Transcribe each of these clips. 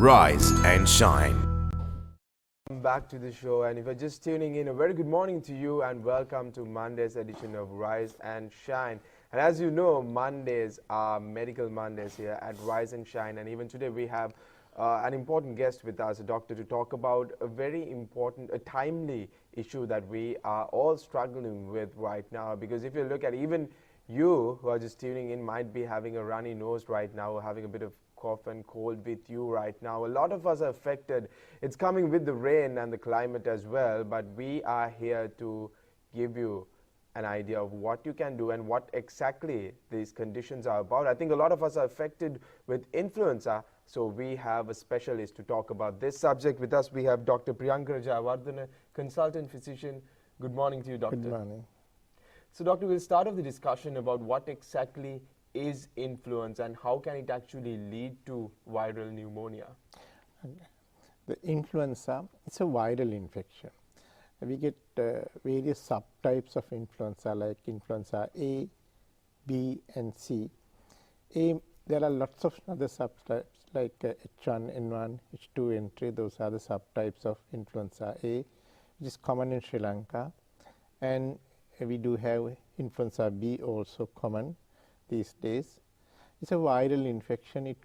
Rise and shine. Welcome back to the show, and if you're just tuning in, a very good morning to you and welcome to Monday's edition of Rise and Shine. And as you know, Mondays are medical Mondays here at Rise and Shine, and even today we have an important guest with us, a doctor, to talk about a very important, a timely issue that we are all struggling with right now. Because if you look at even you who are just tuning in might be having a runny nose right now, or having a bit of cough and cold with you right now. A lot of us are affected. It's coming with the rain and the climate as well, but we are here to give you an idea of what you can do and what exactly these conditions are about. I think a lot of us are affected with influenza, so we have a specialist to talk about this subject. With us we have Dr. Priyanka Jayawardena, consultant physician. Good morning to you, doctor. Good morning. So doctor, we'll start off the discussion about what exactly is influenza and how can it actually lead to viral pneumonia? Okay. The influenza is a viral infection. We get various subtypes of influenza like influenza A, B and C. There are lots of other subtypes like H1N1, H2N3. Those are the subtypes of influenza A, which is common in Sri Lanka. And we do have influenza B also common these days. It's a viral infection. It's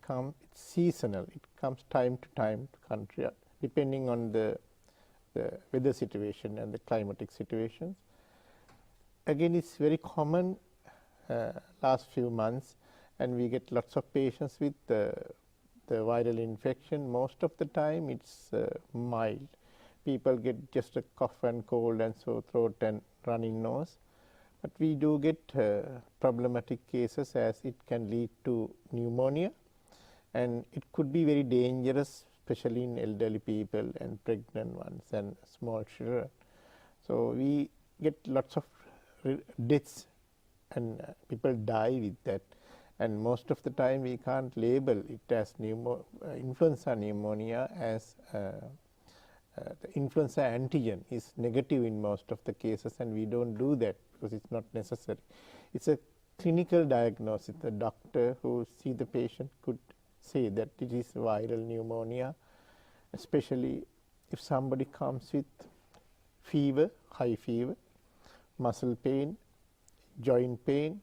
seasonal. It comes time to time to country depending on the weather situation and the climatic situations. Again, it's very common last few months, and we get lots of patients with the viral infection. Most of the time it's mild. People get just a cough and cold and sore throat and runny nose. But we do get problematic cases, as it can lead to pneumonia, and it could be very dangerous, especially in elderly people and pregnant ones and small children. So we get lots of deaths, and people die with that. And most of the time we can't label it as influenza pneumonia, as the influenza antigen is negative in most of the cases, and we don't do that because it's not necessary. It's a clinical diagnosis. The doctor who sees the patient could say that it is viral pneumonia, especially if somebody comes with fever, high fever, muscle pain, joint pain,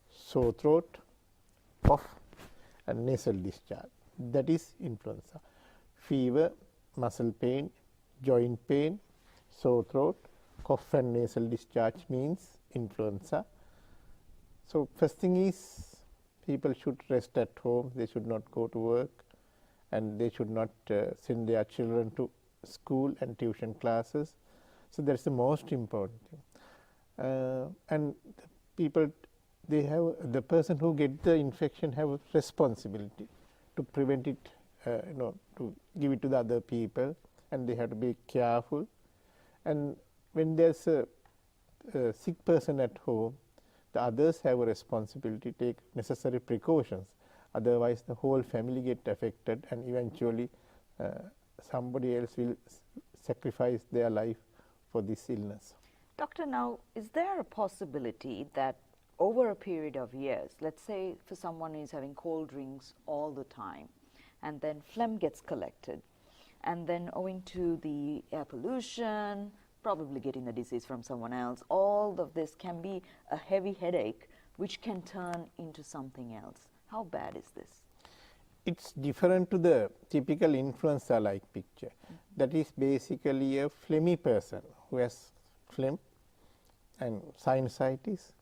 sore throat, cough and nasal discharge. That is influenza. Fever, muscle pain, joint pain, sore throat, cough and nasal discharge means influenza. So first thing is, people should rest at home. They should not go to work, and they should not send their children to school and tuition classes. So that's the most important thing. And the person who get the infection have a responsibility to prevent it, to give it to the other people, and they have to be careful. And when there's a sick person at home, the others have a responsibility to take necessary precautions. Otherwise, the whole family get affected, and eventually somebody else will sacrifice their life for this illness. Doctor, now, is there a possibility that over a period of years, let's say for someone who is having cold drinks all the time, and then phlegm gets collected, and then owing to the air pollution, probably getting the disease from someone else, all of this can be a heavy headache which can turn into something else. How bad is this? It's different to the typical influenza-like picture. That is basically a phlegmy person who has phlegm and sinusitis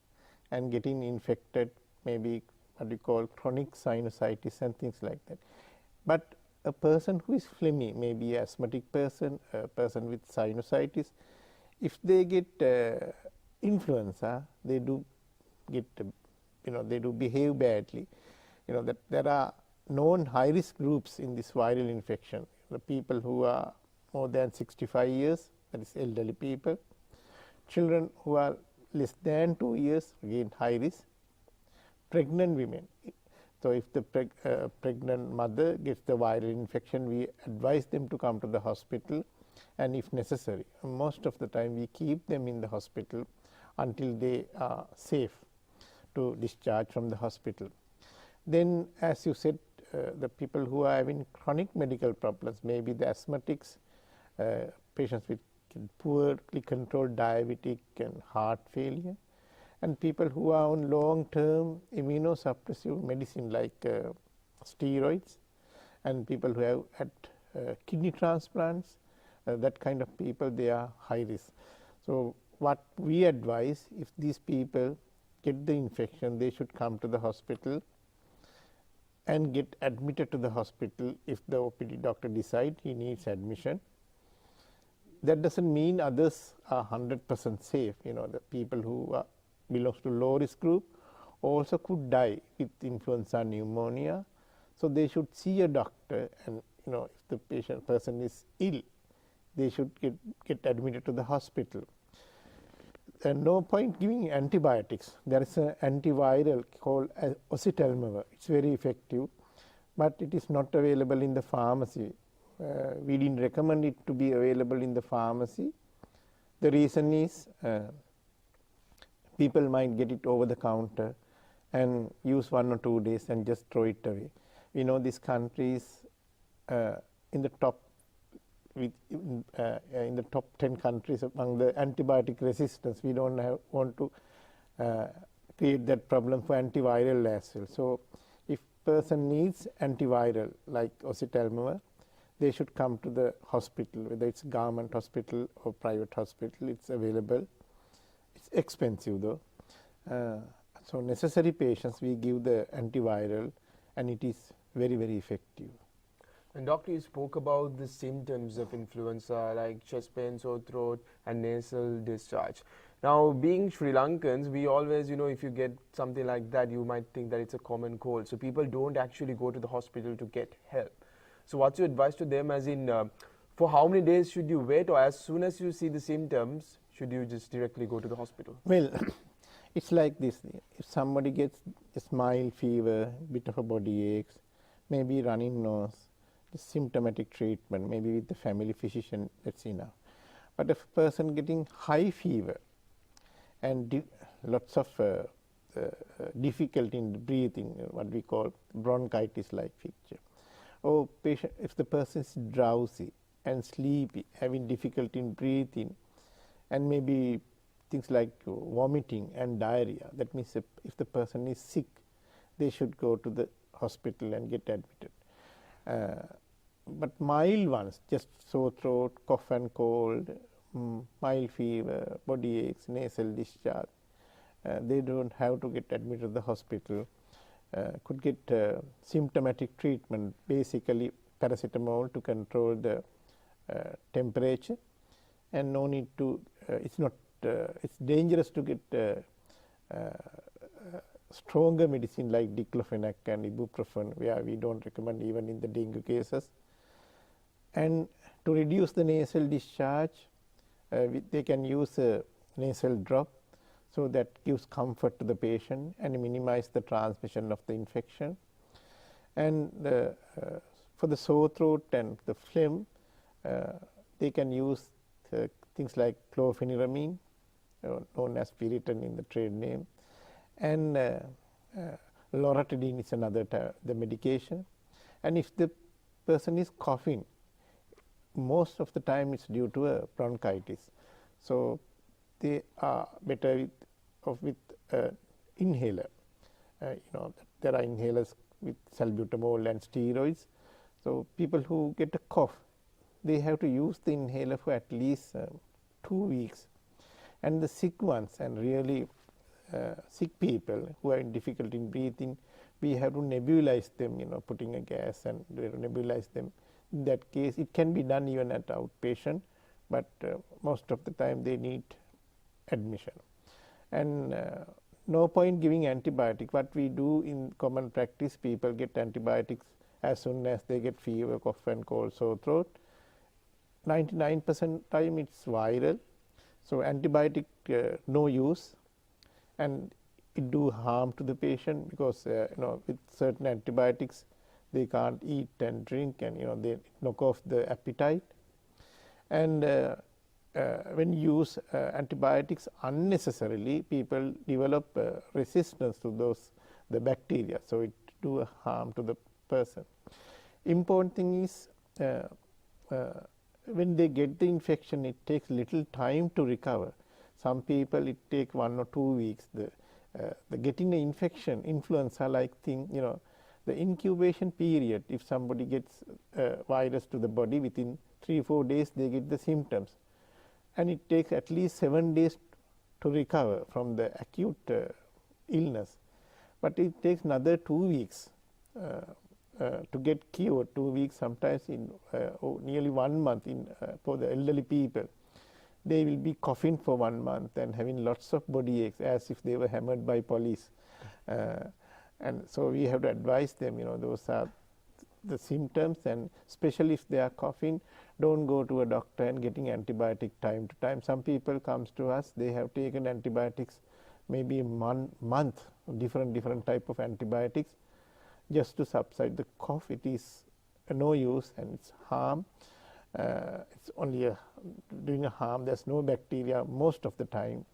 and getting infected, maybe what we call chronic sinusitis and things like that. But a person who is phlegmy, maybe an asthmatic person, a person with sinusitis, if they get influenza, they do get, they do behave badly. That there are known high-risk groups in this viral infection. The people who are more than 65 years, that is elderly people, children who are less than 2 years, again high risk, pregnant women. So if the pregnant mother gets the viral infection, we advise them to come to the hospital, and if necessary, most of the time we keep them in the hospital until they are safe to discharge from the hospital. Then, as you said, the people who are having chronic medical problems, maybe the asthmatics, patients with poorly controlled diabetic and heart failure, and people who are on long-term immunosuppressive medicine like steroids, and people who have had kidney transplants, that kind of people, they are high risk. So what we advise, if these people get the infection, they should come to the hospital and get admitted to the hospital if the OPD doctor decides he needs admission. That doesn't mean others are 100% safe. You know, the people who belongs to low risk group also could die with influenza pneumonia. So they should see a doctor, and you know, if the person is ill, they should get admitted to the hospital. And no point giving antibiotics. There is an antiviral called oseltamivir. It's very effective, but it is not available in the pharmacy. We didn't recommend it to be available in the pharmacy. The reason is people might get it over the counter and use 1 or 2 days and just throw it away. We know this country is in the top in the top 10 countries among the antibiotic resistance. We don't want to create that problem for antiviral as well. So if person needs antiviral like oseltamivir, they should come to the hospital, whether it's government hospital or private hospital. It's available. It's expensive though. So necessary patients, we give the antiviral, and it is very, very effective. And doctor, you spoke about the symptoms of influenza like chest pain, sore throat and nasal discharge. Now, being Sri Lankans, we always, you know, if you get something like that, you might think that it's a common cold. So people don't actually go to the hospital to get help. So what's your advice to them, as in for how many days should you wait, or as soon as you see the symptoms, should you just directly go to the hospital? Well, it's like this. If somebody gets a mild fever, bit of a body aches, maybe running nose, the symptomatic treatment, maybe with the family physician, that's enough. But if a person getting high fever and lots of difficulty in breathing, what we call bronchitis-like feature, or patient, if the person is drowsy and sleepy, having difficulty in breathing, and maybe things like vomiting and diarrhea, that means if the person is sick, they should go to the hospital and get admitted. But mild ones, just sore throat, cough and cold, mild fever, body aches, nasal discharge, they don't have to get admitted to the hospital. Could get symptomatic treatment, basically paracetamol to control the temperature, and no need to, it's dangerous to get stronger medicine like diclofenac and ibuprofen, where we don't recommend even in the dengue cases. And to reduce the nasal discharge, they can use a nasal drop, so that gives comfort to the patient and minimize the transmission of the infection. And for the sore throat and the phlegm, they can use things like chlorpheniramine, known as Piriton in the trade name, and loratadine is another the medication. And if the person is coughing, most of the time it's due to a bronchitis. So they are better with inhaler. You know, there are inhalers with salbutamol and steroids. So people who get a cough, they have to use the inhaler for at least 2 weeks. And the sick ones, and really sick people who are in difficulty in breathing, we have to nebulize them, you know, putting a gas and nebulize them. In that case, it can be done even at outpatient, but most of the time they need admission. And no point giving antibiotic. What we do in common practice, people get antibiotics as soon as they get fever, cough and cold, sore throat. 99% time it's viral, so antibiotic no use, and it do harm to the patient, because you know, with certain antibiotics they can't eat and drink, and you know, they knock off the appetite. And when you use antibiotics unnecessarily, people develop resistance to the bacteria, so it do harm to the person. Important thing is when they get the infection, it takes little time to recover. Some people it take 1 or 2 weeks. The getting the infection, influenza like thing, the incubation period, if somebody gets virus to the body, within 3-4 days they get the symptoms, and it takes at least 7 days to recover from the acute illness. But it takes another 2 weeks to get cured, 2 weeks, sometimes in nearly 1 month for the elderly people. They will be coughing for 1 month and having lots of body aches as if they were hammered by police. And so we have to advise them, those are the symptoms, and especially if they are coughing, don't go to a doctor and getting antibiotic time to time. Some people comes to us, they have taken antibiotics maybe a month, different type of antibiotics just to subside the cough. It is no use and it's harm. It's only doing a harm. There's no bacteria most of the time,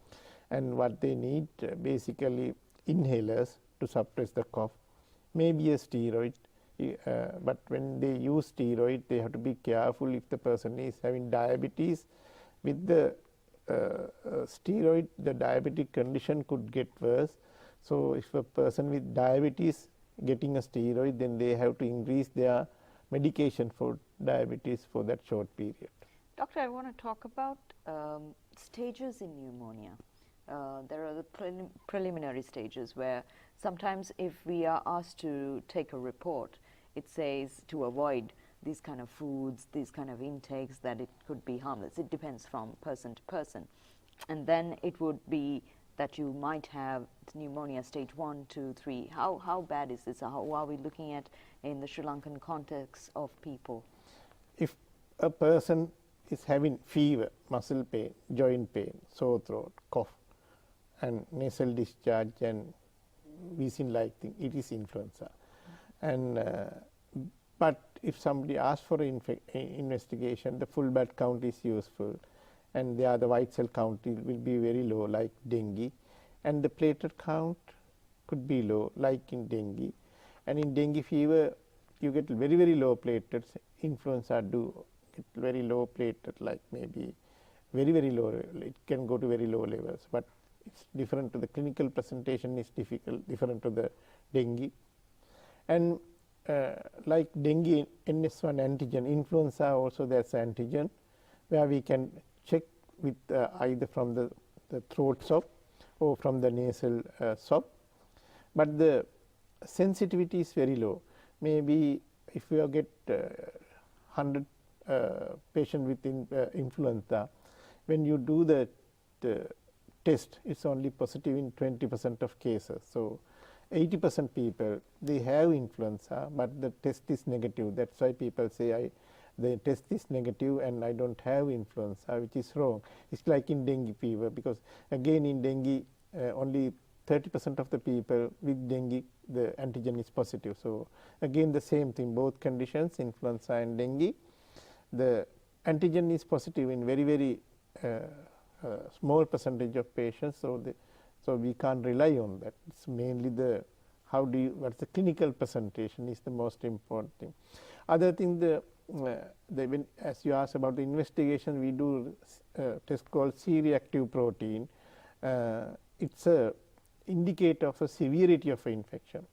and what they need basically inhalers to suppress the cough, maybe a steroid. But when they use steroid, they have to be careful if the person is having diabetes. With the steroid, the diabetic condition could get worse. So if a person with diabetes getting a steroid, then they have to increase their medication for diabetes for that short period. Doctor, I want to talk about stages in pneumonia. There are the preliminary stages where sometimes if we are asked to take a report, it says to avoid these kind of foods, these kind of intakes, that it could be harmless. It depends from person to person. And then it would be that you might have pneumonia stage 1, 2, 3. How bad is this? How are we looking at in the Sri Lankan context of people? If a person is having fever, muscle pain, joint pain, sore throat, cough, and nasal discharge and wheezing-like thing, it is influenza. And but if somebody asks for investigation, the full blood count is useful, and the white cell count will be very low, like dengue, and the platelet count could be low, like in dengue. And in dengue fever, you get very low platelets. Influenza do get very low platelet, like maybe very low. It can go to very low levels, but it's different to the clinical presentation is different to the dengue. And like dengue, NS1 antigen, influenza also there's antigen where we can check with either from the throat swab or from the nasal swab, but the sensitivity is very low. Maybe if we get 100 patient with influenza, when you do the test, it's only positive in 20% of cases. So 80% people, they have influenza, but the test is negative. That's why people say the test is negative and I don't have influenza, which is wrong. It's like in dengue fever, because again in dengue only 30% of the people with dengue, the antigen is positive. So again the same thing, both conditions, influenza and dengue, the antigen is positive in very small percentage of patients. So we can't rely on that. It's mainly what's the clinical presentation is the most important thing. Other thing, as you asked about the investigation, we do a test called C-reactive protein. It's a indicator of a severity of infection.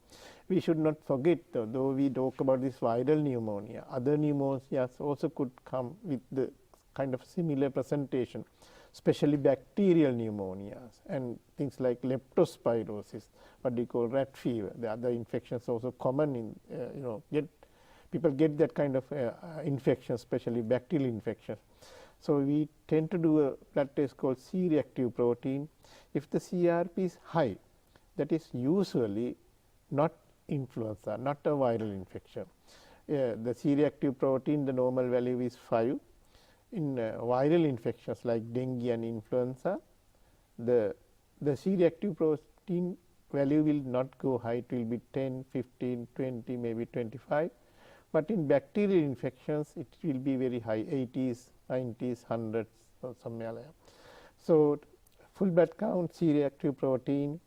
We should not forget, though we talk about this viral pneumonia, other pneumonias also could come with the kind of similar presentation, especially bacterial pneumonias and things like leptospirosis, what we call rat fever. The other infections also common in people get that kind of infection, especially bacterial infections. So we tend to do a blood test called C-reactive protein. If the CRP is high, that is usually not influenza, not a viral infection. The C-reactive protein, the normal value is 5. In viral infections like dengue and influenza, the C-reactive protein value will not go high. It will be 10, 15, 20, maybe 25. But in bacterial infections, it will be very high, 80s, 90s, 100s, or somewhere like that. So full blood count, C-reactive protein,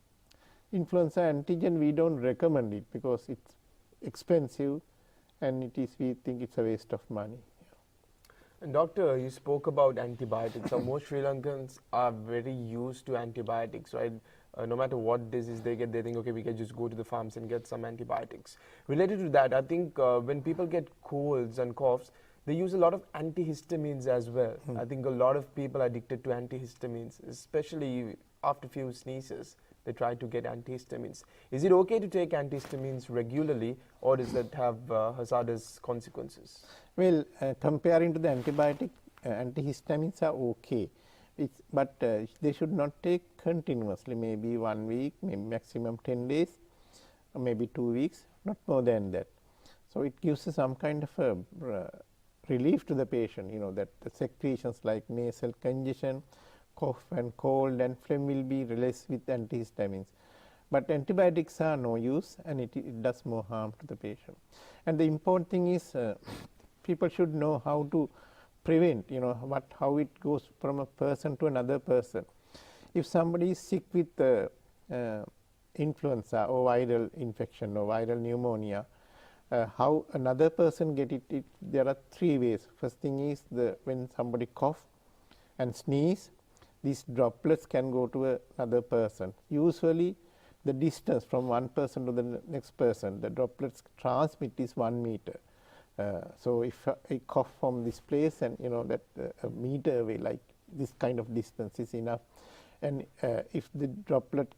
influenza antigen, we don't recommend it because expensive, and we think it's a waste of money. And doctor, you spoke about antibiotics. So most Sri Lankans are very used to antibiotics, right? No matter what disease they get, they think, okay, we can just go to the farms and get some antibiotics. Related to that, I think when people get colds and coughs, they use a lot of antihistamines as well. I think a lot of people are addicted to antihistamines, especially after few sneezes. They try to get antihistamines. Is it okay to take antihistamines regularly, or does that have hazardous consequences? Well, comparing to the antibiotic, antihistamines are okay, but they should not take continuously, maybe 1 week, maybe maximum 10 days, or maybe 2 weeks, not more than that. So it gives some kind of a relief to the patient, that the secretions like nasal congestion, cough and cold and phlegm will be released with antihistamines. But antibiotics are no use, and it does more harm to the patient. And the important thing is people should know how to prevent, how it goes from a person to another person. If somebody is sick with influenza or viral infection or viral pneumonia, how another person get it, there are 3 ways. First thing is when somebody cough and sneeze, these droplets can go to another person. Usually the distance from one person to the next person, the droplets transmit is 1 meter. So if I cough from this place, and that a meter away, like this kind of distance is enough, and if the droplet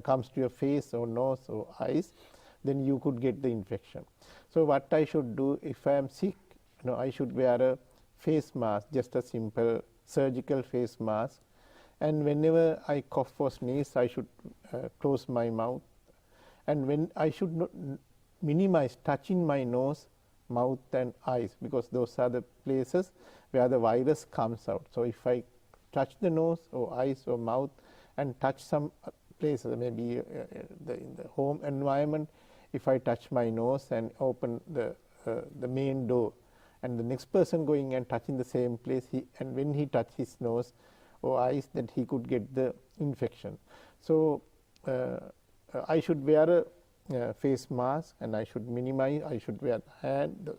comes to your face or nose or eyes, then you could get the infection. So what I should do if I am sick, I should wear a face mask, just a simple surgical face mask, and whenever I cough or sneeze, I should close my mouth, and when I should not minimize touching my nose, mouth and eyes, because those are the places where the virus comes out. So if I touch the nose or eyes or mouth and touch some places, maybe in the home environment, if I touch my nose and open the main door, and the next person going and touching the same place, and when he touch his nose or eyes, that he could get the infection. So I should wear a face mask, and I should minimize. I should wear hand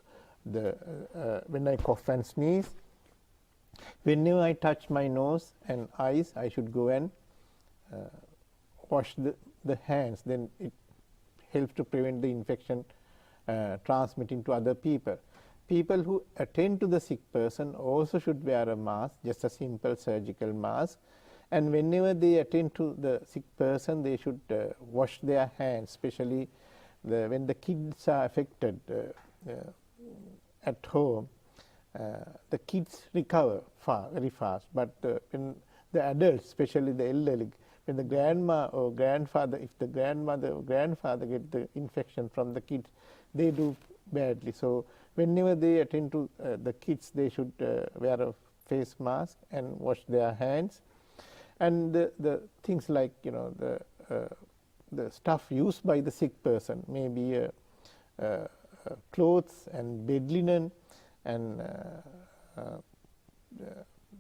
when I cough and sneeze. Whenever I touch my nose and eyes, I should go and wash the hands. Then it helps to prevent the infection transmitting to other people. People who attend to the sick person also should wear a mask, just a simple surgical mask. And whenever they attend to the sick person, they should wash their hands, especially when the kids are affected at home. The kids recover very fast, but when the adults, especially the elderly, when the grandma or grandfather, if the grandmother or grandfather get the infection from the kids, they do badly. So whenever they attend to the kids, they should wear a face mask and wash their hands. And the things like the stuff used by the sick person, maybe clothes and bed linen and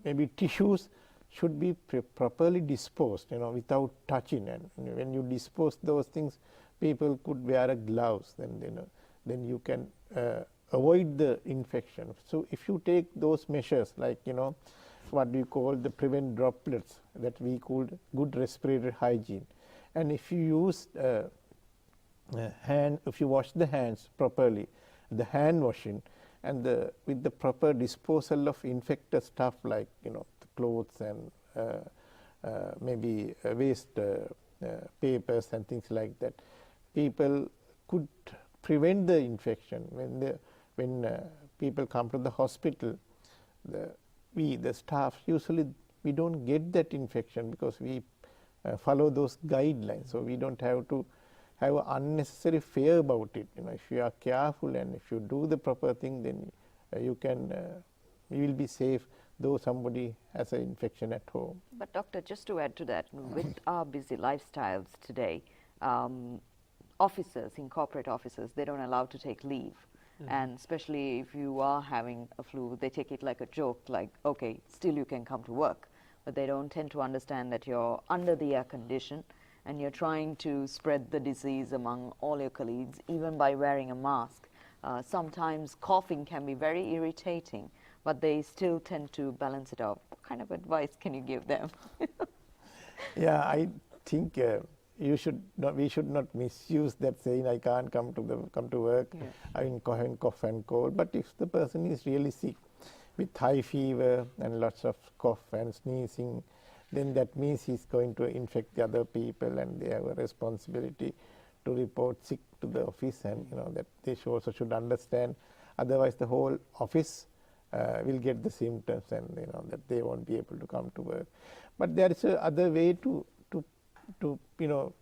maybe tissues, should be properly disposed, without touching. And when you dispose those things, people could wear a gloves. Then you can avoid the infection. So if you take those measures, like what we call the prevent droplets, that we call good respiratory hygiene, and if you use if you wash the hands properly, the hand washing, and with the proper disposal of infected stuff like the clothes and maybe waste papers and things like that, people could prevent the infection. When people come to the hospital, the staff usually we don't get that infection because we follow those guidelines. So we don't have to have unnecessary fear about it. If you are careful and if you do the proper thing, then you will be safe, though somebody has an infection at home. But doctor, just to add to that, with our busy lifestyles today, officers in corporate offices, they don't allow to take leave. And especially if you are having a flu, they take it like a joke, like, okay, still you can come to work. But they don't tend to understand that you're under the air condition and you're trying to spread the disease among all your colleagues, even by wearing a mask. Sometimes coughing can be very irritating, but they still tend to balance it out. What kind of advice can you give them? Yeah, I think we should not misuse that saying, I can't come to work, Yeah. I'm having cough and cold. But if the person is really sick with high fever and lots of cough and sneezing, then that means he's going to infect the other people, and they have a responsibility to report sick to the office, and that they also should understand. Otherwise, the whole office will get the symptoms, and that they won't be able to come to work. But there is a other way to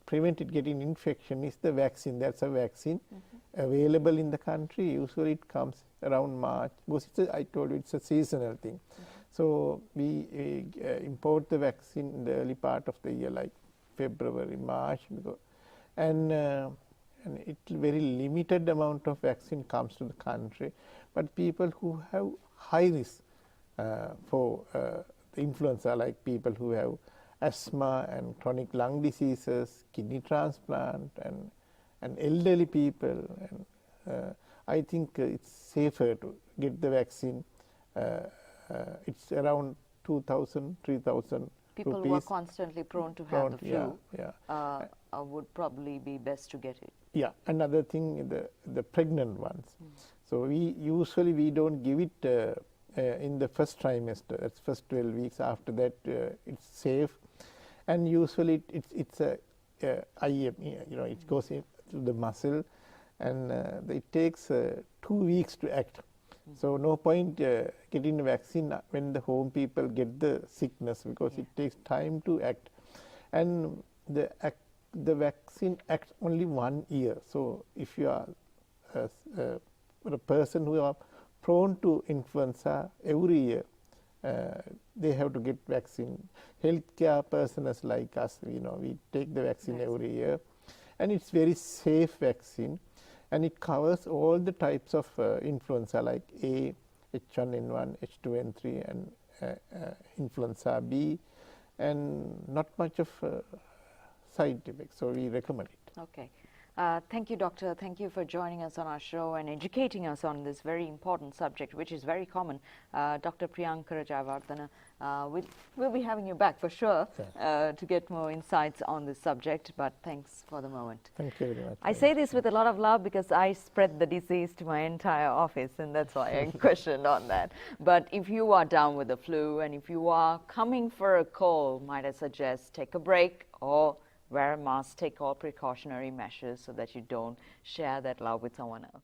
prevent it getting infection is the vaccine. That's a vaccine available in the country. Usually it comes around March, because I told you it's a seasonal thing. So we import the vaccine in the early part of the year, like February, March, and it very limited amount of vaccine comes to the country. But people who have high risk for the influenza, like people who have asthma and chronic lung diseases, kidney transplant, and elderly people, and I think it's safer to get the vaccine. It's around 2,000, 3,000 People rupees. who are constantly prone to have the flu Yeah. would probably be best to get it. Yeah, another thing, the pregnant ones. So we don't give it in the first trimester. That's first 12 weeks. After that, it's safe, and usually it's a IM. It goes into the muscle, and it takes 2 weeks to act. So no point getting a vaccine when the home people get the sickness, because it takes time to act, and the vaccine acts only 1 year. So if you are a person who are prone to influenza every year, they have to get vaccine. Healthcare personnel like us, we take the vaccine every year, and it's very safe vaccine, and it covers all the types of influenza like A, H1N1, H2N3, and influenza B, and not much of side effects. So we recommend it. Okay. Thank you, Doctor. Thank you for joining us on our show and educating us on this very important subject, which is very common. Dr. Priyanka Jayawardena, we'll be having you back for sure to get more insights on this subject, but thanks for the moment. Thank you very much. I say this with a lot of love because I spread the disease to my entire office, and that's why I questioned on that. But if you are down with the flu, and if you are coming for a cold, might I suggest take a break or wear a mask, take all precautionary measures so that you don't share that love with someone else.